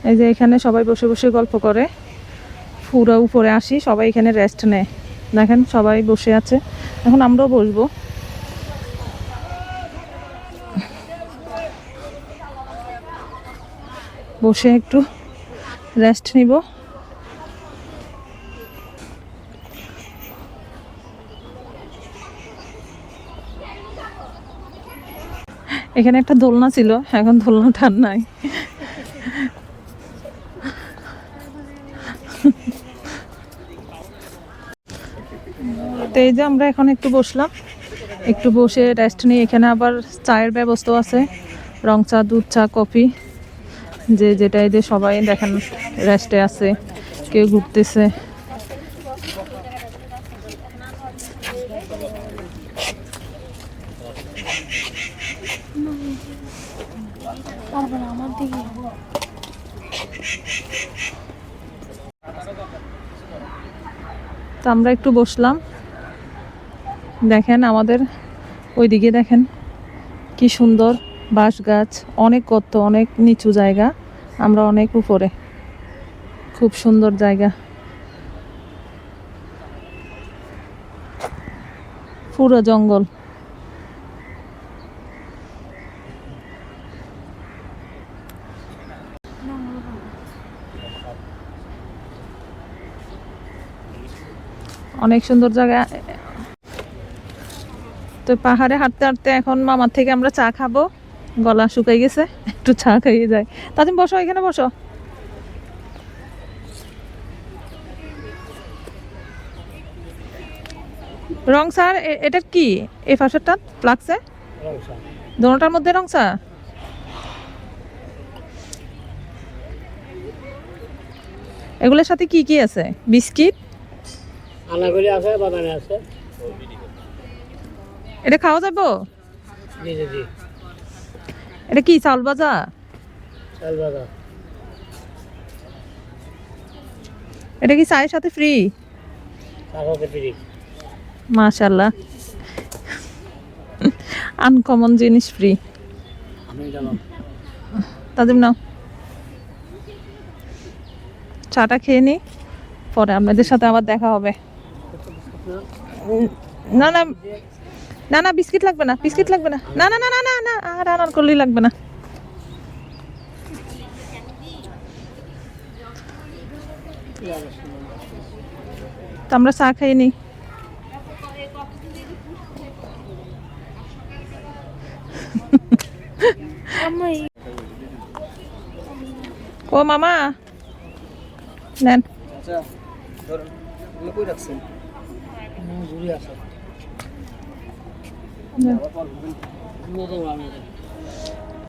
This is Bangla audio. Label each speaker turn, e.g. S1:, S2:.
S1: এই যে এখানে সবাই বসে বসে গল্প করে। পুরো উপরে আসি, সবাই এখানে রেস্ট নেয়। দেখেন সবাই বসে আছে, এখন আমরাও বসবো। বসে একটু রেস্ট নিব। এখানে একটা দোলনা ছিল, এখন দোলনাটা আর নাই। তো এই যে আমরা এখন একটু বসলাম, একটু বসে রেস্ট নিই। এখানে আবার চায়ের ব্যবস্থাও আছে, রং চা, দুধ চা, কফি, যে যেটা। এই যে সবাই দেখেন রেস্টে আছে, কেউ ঘুরতেছে। তো আমরা একটু বসলাম। দেখেন আমাদের ওইদিকে দেখেন কি সুন্দর বাঁশ গাছ, অনেক কত অনেক নিচু জায়গা, আমরা অনেক উপরে। খুব সুন্দর জায়গা, পুরো জঙ্গল। অনেক সুন্দর জায়গা। তো পাহাড়ে হাঁটতে হাঁটতে এখন মামার থেকে আমরা চা খাবো, গলা শুকাই গেছে, একটু চা খাইয়ে যায়। তাজিম বসো, এখানে বসো। রং চা, এটা কি এই পাশেরটা লাগছে? দোনোটার মধ্যে রং চা। এগুলোর সাথে কি কি আছে? বিস্কিট,
S2: আনাগুলি আছে, বাদামে আছে।
S1: এটা খাওয়া যাবো?
S2: জি জি জি।
S1: এটা কি চাউল ভাজা?
S2: চাল বাদা।
S1: এটা কি চায়ের সাথে ফ্রি?
S2: চাকতে ফ্রি।
S1: মাশাআল্লাহ, আনকমন জিনিস ফ্রি।
S2: আমি জানাম।
S1: তাজিম নাও, চাটা খেয়ে নি, পরে আপনাদের সাথে আবার দেখা হবে। না না না না, বিস্কিট লাগবে না, বিস্কিট লাগবে না, না না না না না না, আর আর করলেই লাগবে না। তো আমরা চা খাই নি। ও মামা নেন।
S2: আচ্ছা ধরুন, আপনি কই রাখছেন? ঘুরে আসো।